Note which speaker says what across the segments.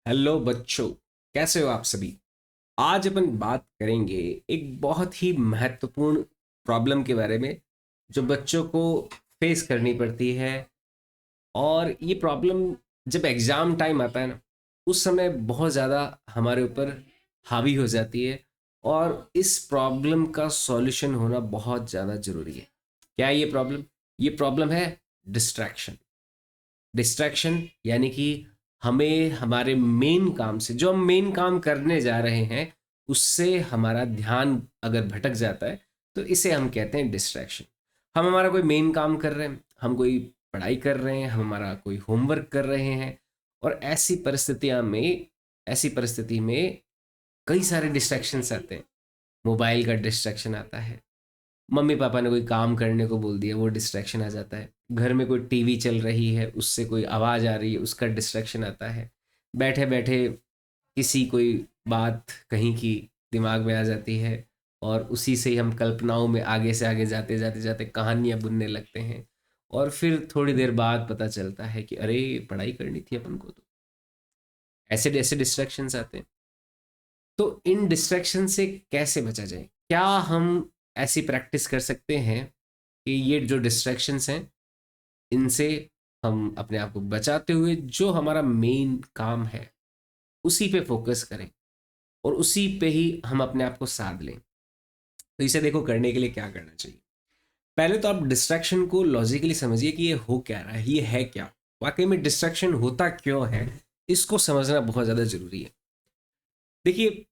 Speaker 1: Hello बच्चों, कैसे हो आप सभी। आज अपन बात करेंगे एक बहुत ही महत्वपूर्ण प्रॉब्लम के बारे में जो बच्चों को फेस करनी पड़ती है। और ये प्रॉब्लम जब एग्ज़ाम टाइम आता है ना, उस समय बहुत ज़्यादा हमारे ऊपर हावी हो जाती है। और इस प्रॉब्लम का सॉल्यूशन होना बहुत ज़्यादा ज़रूरी है। क्या है ये प्रॉब्लम? ये प्रॉब्लम है डिस्ट्रैक्शन। डिस्ट्रैक्शन यानी कि हमें हमारे मेन काम से, जो हम मेन काम करने जा रहे हैं, उससे हमारा ध्यान अगर भटक जाता है तो इसे हम कहते हैं डिस्ट्रैक्शन। हम हमारा कोई मेन काम कर रहे हैं, हम कोई पढ़ाई कर रहे हैं, हम हमारा कोई होमवर्क कर रहे हैं, और ऐसी परिस्थिति में कई सारे डिस्ट्रैक्शंस आते हैं। मोबाइल का डिस्ट्रैक्शन आता है, मम्मी पापा ने कोई काम करने को बोल दिया, वो डिस्ट्रैक्शन आ जाता है। घर में कोई टीवी चल रही है, उससे कोई आवाज़ आ रही है, उसका डिस्ट्रैक्शन आता है। बैठे बैठे किसी कोई बात कहीं की दिमाग में आ जाती है, और उसी से ही हम कल्पनाओं में आगे से आगे जाते जाते जाते कहानियां बुनने लगते हैं। और फिर थोड़ी देर बाद पता चलता है कि अरे, पढ़ाई करनी थी अपन को। तो ऐसे ऐसे डिस्ट्रैक्शंस आते हैं। तो इन डिस्ट्रैक्शन से कैसे बचा जाए? क्या हम ऐसी प्रैक्टिस कर सकते हैं कि ये जो डिस्ट्रैक्शंस हैं, इनसे हम अपने आप को बचाते हुए जो हमारा मेन काम है उसी पे फोकस करें, और उसी पे ही हम अपने आप को साध लें? तो इसे देखो, करने के लिए क्या करना चाहिए। पहले तो आप डिस्ट्रैक्शन को लॉजिकली समझिए कि ये हो क्या रहा है, ये है क्या, वाकई में डिस्ट्रैक्शन होता क्यों है। इसको समझना बहुत ज़्यादा ज़रूरी है। देखिए,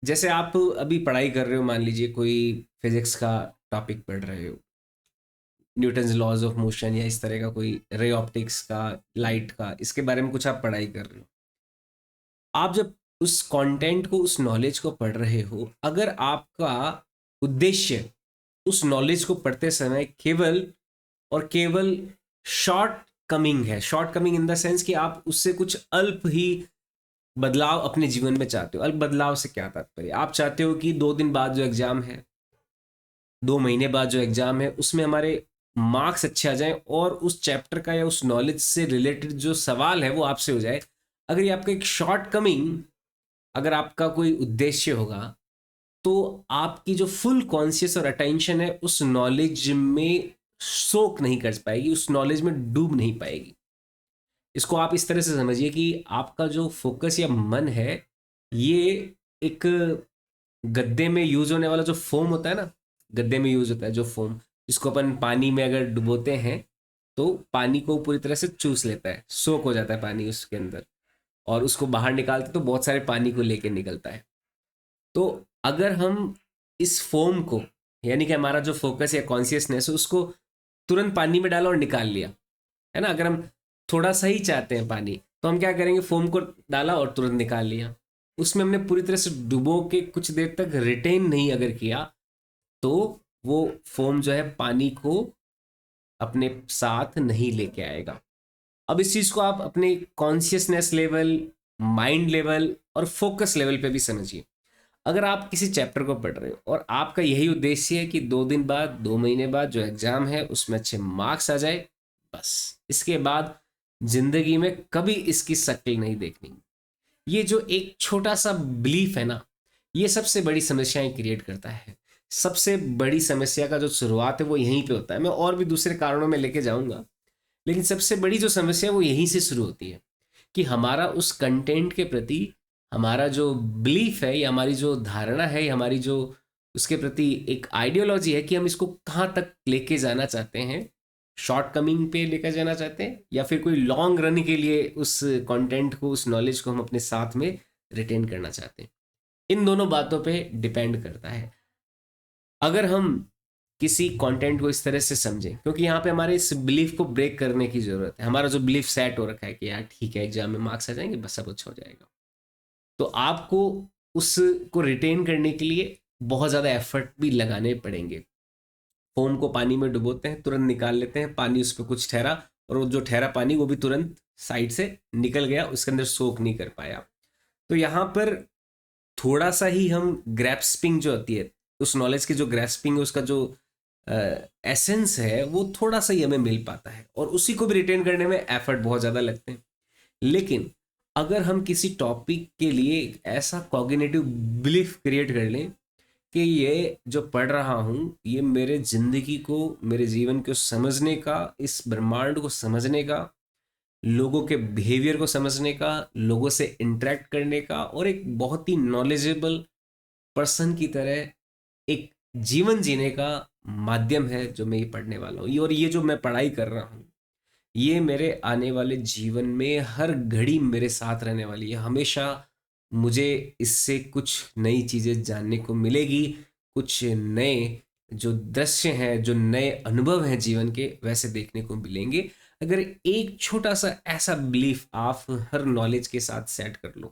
Speaker 1: जैसे आप अभी पढ़ाई कर रहे हो, मान लीजिए कोई फिजिक्स का टॉपिक पढ़ रहे हो, न्यूटन्स लॉज ऑफ मोशन या इस तरह का कोई रे ऑप्टिक्स का, लाइट का, इसके बारे में कुछ आप पढ़ाई कर रहे हो। आप जब उस कंटेंट को, उस नॉलेज को पढ़ रहे हो, अगर आपका उद्देश्य उस नॉलेज को पढ़ते समय केवल और केवल शॉर्ट कमिंग है, short coming in the sense कि आप उससे कुछ अल्प ही बदलाव अपने जीवन में चाहते हो। अल्प बदलाव से क्या तात्पर्य? आप चाहते हो कि 2 दिन बाद जो एग्जाम है, 2 महीने बाद जो एग्जाम है, उसमें हमारे मार्क्स अच्छे आ जाएं, और उस चैप्टर का या उस नॉलेज से रिलेटेड जो सवाल है वो आपसे हो जाए। अगर ये आपका एक शॉर्ट कमिंग, अगर आपका कोई उद्देश्य होगा, तो आपकी जो फुल कॉन्शियस और अटेंशन है उस नॉलेज में सोक नहीं कर पाएगी, उस नॉलेज में डूब नहीं पाएगी। इसको आप इस तरह से समझिए कि आपका जो फोकस या मन है, ये एक गद्दे में यूज होने वाला जो फोम होता है ना, गद्दे में यूज होता है जो फोम, जिसको अपन पानी में अगर डुबोते हैं तो पानी को पूरी तरह से चूस लेता है, सोक हो जाता है पानी उसके अंदर, और उसको बाहर निकालते तो बहुत सारे पानी को लेके निकलता है। तो अगर हम इस फोम को, यानी कि हमारा जो फोकस या कॉन्शियसनेस है, उसको तुरंत पानी में डाला और निकाल लिया, है ना। अगर हम थोड़ा सा ही चाहते हैं पानी, तो हम क्या करेंगे? फोम को डाला और तुरंत निकाल लिया। उसमें हमने पूरी तरह से डुबो के कुछ देर तक रिटेन नहीं अगर किया, तो वो फोम जो है पानी को अपने साथ नहीं लेके आएगा। अब इस चीज को आप अपने कॉन्शियसनेस लेवल, माइंड लेवल और फोकस लेवल पे भी समझिए। अगर आप किसी चैप्टर को पढ़ रहे हो और आपका यही उद्देश्य है कि 2 दिन बाद, 2 महीने बाद जो एग्जाम है उसमें अच्छे मार्क्स आ जाए, बस इसके बाद जिंदगी में कभी इसकी शक्ल नहीं देखनी। ये जो एक छोटा सा बिलीफ है ना, ये सबसे बड़ी समस्याएं क्रिएट करता है। सबसे बड़ी समस्या का जो शुरुआत है वो यहीं पे होता है। मैं और भी दूसरे कारणों में लेके जाऊंगा, लेकिन सबसे बड़ी जो समस्या है वो यहीं से शुरू होती है कि हमारा उस कंटेंट के प्रति, हमारा जो बिलीफ है या हमारी जो धारणा है या हमारी जो उसके प्रति एक आइडियोलॉजी है कि हम इसको कहाँ तक लेके जाना चाहते हैं। शॉर्ट कमिंग पे लेकर जाना चाहते हैं, या फिर कोई लॉन्ग रन के लिए उस कंटेंट को, उस नॉलेज को हम अपने साथ में रिटेन करना चाहते हैं। इन दोनों बातों पे डिपेंड करता है। अगर हम किसी कंटेंट को इस तरह से समझें, क्योंकि यहाँ पे हमारे इस बिलीफ को ब्रेक करने की जरूरत है। हमारा जो बिलीफ सेट हो रखा है कि यार ठीक है, एग्जाम में मार्क्स आ जाएंगे, बस सब अच्छा हो जाएगा, तो आपको उसको रिटेन करने के लिए बहुत ज़्यादा एफर्ट भी लगाने पड़ेंगे। फोम को पानी में डुबोते हैं, तुरंत निकाल लेते हैं, पानी उस पर कुछ ठहरा, और वो जो ठहरा पानी वो भी तुरंत साइड से निकल गया, उसके अंदर सोक नहीं कर पाया। तो यहाँ पर थोड़ा सा ही हम ग्रैस्पिंग जो होती है, उस नॉलेज की जो ग्रैस्पिंग है, उसका जो एसेंस है, वो थोड़ा सा ही हमें मिल पाता है, और उसी को भी रिटेन करने में एफर्ट बहुत ज़्यादा लगते हैं। लेकिन अगर हम किसी टॉपिक के लिए एक ऐसा कॉग्निटिव बिलीफ क्रिएट कर लें कि ये जो पढ़ रहा हूँ ये मेरे जिंदगी को, मेरे जीवन को समझने का, इस ब्रह्मांड को समझने का, लोगों के बिहेवियर को समझने का, लोगों से इंटरेक्ट करने का और एक बहुत ही नॉलेजेबल पर्सन की तरह एक जीवन जीने का माध्यम है जो मैं ये पढ़ने वाला हूँ। और ये जो मैं पढ़ाई कर रहा हूँ ये मेरे आने वाले जीवन में हर घड़ी मेरे साथ रहने वाली है। हमेशा मुझे इससे कुछ नई चीज़ें जानने को मिलेगी, कुछ नए जो दृश्य हैं, जो नए अनुभव हैं जीवन के, वैसे देखने को मिलेंगे अगर एक छोटा सा ऐसा बिलीफ आप हर नॉलेज के साथ सेट कर लो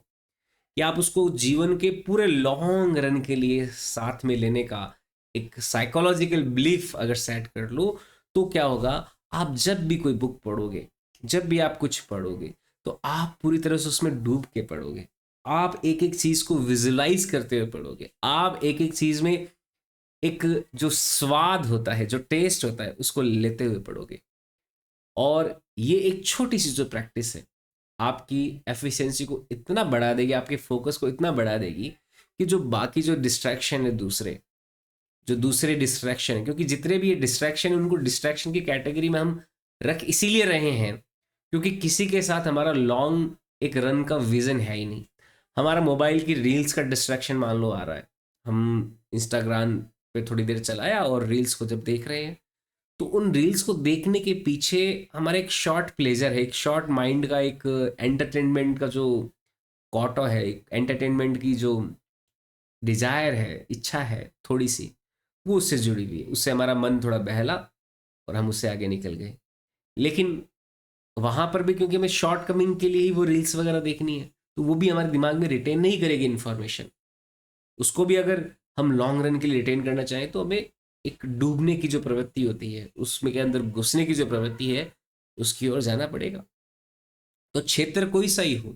Speaker 1: कि आप उसको जीवन के पूरे लॉन्ग रन के लिए साथ में लेने का एक साइकोलॉजिकल बिलीफ अगर सेट कर लो, तो क्या होगा, आप जब भी कोई बुक पढ़ोगे, जब भी आप कुछ पढ़ोगे, तो आप पूरी तरह से उसमें डूब के पढ़ोगे। आप एक एक चीज को विजुलाइज करते हुए पढ़ोगे। आप एक एक चीज में एक जो स्वाद होता है, जो टेस्ट होता है, उसको लेते हुए पढ़ोगे। और ये एक छोटी सी जो प्रैक्टिस है आपकी एफिशिएंसी को इतना बढ़ा देगी, आपके फोकस को इतना बढ़ा देगी कि जो बाकी जो डिस्ट्रैक्शन है, जो दूसरे डिस्ट्रैक्शन है, क्योंकि जितने भी ये डिस्ट्रैक्शन है उनको डिस्ट्रैक्शन की कैटेगरी में हम रख इसीलिए रहे हैं क्योंकि किसी के साथ हमारा लॉन्ग एक रन का विजन है ही नहीं। हमारा मोबाइल की रील्स का डिस्ट्रैक्शन मान लो आ रहा है, हम इंस्टाग्राम पे थोड़ी देर चलाया और रील्स को जब देख रहे हैं तो उन रील्स को देखने के पीछे हमारा एक शॉर्ट प्लेजर है, एक शॉर्ट माइंड का एक एंटरटेनमेंट का जो कॉटो है, एक एंटरटेनमेंट की जो डिजायर है, इच्छा है थोड़ी सी, वो उससे जुड़ी हुई है। उससे हमारा मन थोड़ा बहला और हम उससे आगे निकल गए। लेकिन वहां पर भी क्योंकि हमें शॉर्ट कमिंग के लिए ही वो रील्स वगैरह देखनी है, तो वो भी हमारे दिमाग में रिटेन नहीं करेगी इन्फॉर्मेशन। उसको भी अगर हम लॉन्ग रन के लिए रिटेन करना चाहें तो हमें एक डूबने की जो प्रवृत्ति होती है, उसमें के अंदर घुसने की जो प्रवृत्ति है, उसकी ओर जाना पड़ेगा। तो क्षेत्र कोई सा ही हो,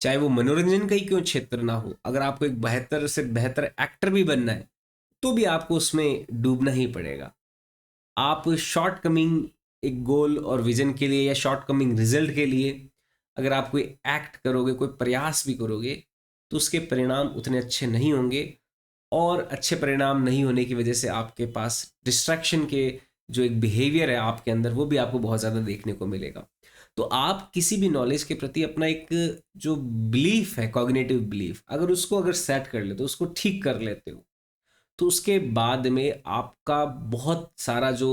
Speaker 1: चाहे वो मनोरंजन का ही क्यों क्षेत्र ना हो, अगर आपको एक बेहतर से बेहतर एक्टर भी बनना है तो भी आपको उसमें डूबना ही पड़ेगा। आप शॉर्ट कमिंग एक गोल और विजन के लिए या शॉर्ट कमिंग रिजल्ट के लिए अगर आप कोई एक्ट करोगे, कोई प्रयास भी करोगे, तो उसके परिणाम उतने अच्छे नहीं होंगे। और अच्छे परिणाम नहीं होने की वजह से आपके पास डिस्ट्रैक्शन के जो एक बिहेवियर है आपके अंदर, वो भी आपको बहुत ज़्यादा देखने को मिलेगा। तो आप किसी भी नॉलेज के प्रति अपना एक जो बिलीफ है, कॉग्निटिव बिलीफ, अगर उसको अगर सेट कर लेते हो, उसको ठीक कर लेते हो, तो उसके बाद में आपका बहुत सारा जो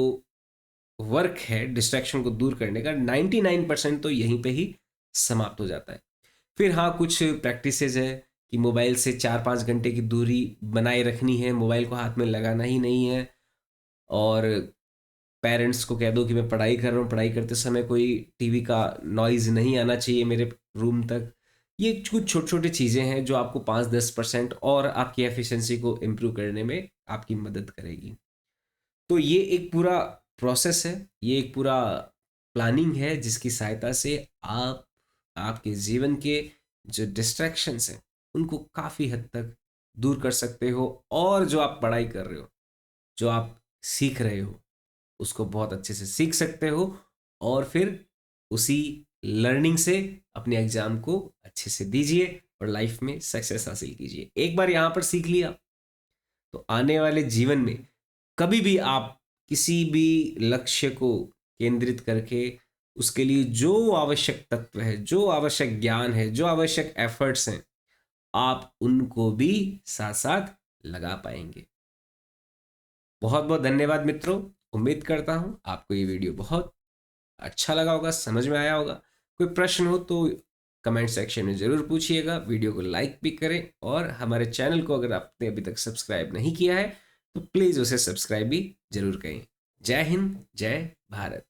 Speaker 1: वर्क है डिस्ट्रैक्शन को दूर करने का 99% तो यहीं पे ही समाप्त हो जाता है। फिर हाँ, कुछ प्रैक्टिसेज है कि मोबाइल से 4-5 घंटे की दूरी बनाए रखनी है, मोबाइल को हाथ में लगाना ही नहीं है। और पेरेंट्स को कह दो कि मैं पढ़ाई कर रहा हूँ, पढ़ाई करते समय कोई टीवी का नॉइज़ नहीं आना चाहिए मेरे रूम तक। ये कुछ छोटी छोटी चीज़ें हैं जो आपको 5-10% और आपकी एफिशिएंसी को इम्प्रूव करने में आपकी मदद करेगी। तो ये एक पूरा प्रोसेस है, ये एक पूरा प्लानिंग है जिसकी सहायता से आप आपके जीवन के जो डिस्ट्रैक्शंस हैं उनको काफ़ी हद तक दूर कर सकते हो। और जो आप पढ़ाई कर रहे हो, जो आप सीख रहे हो, उसको बहुत अच्छे से सीख सकते हो और फिर उसी लर्निंग से अपने एग्जाम को अच्छे से दीजिए और लाइफ में सक्सेस हासिल कीजिए। एक बार यहाँ पर सीख लिया तो आने वाले जीवन में कभी भी आप किसी भी लक्ष्य को केंद्रित करके उसके लिए जो आवश्यक तत्व है, जो आवश्यक ज्ञान है, जो आवश्यक एफर्ट्स हैं, आप उनको भी साथ साथ लगा पाएंगे। बहुत बहुत धन्यवाद मित्रों। उम्मीद करता हूँ आपको ये वीडियो बहुत अच्छा लगा होगा, समझ में आया होगा। कोई प्रश्न हो तो कमेंट सेक्शन में ज़रूर पूछिएगा। वीडियो को लाइक भी करें और हमारे चैनल को अगर आपने अभी तक सब्सक्राइब नहीं किया है तो प्लीज़ उसे सब्सक्राइब भी ज़रूर करें। जय हिंद, जय भारत।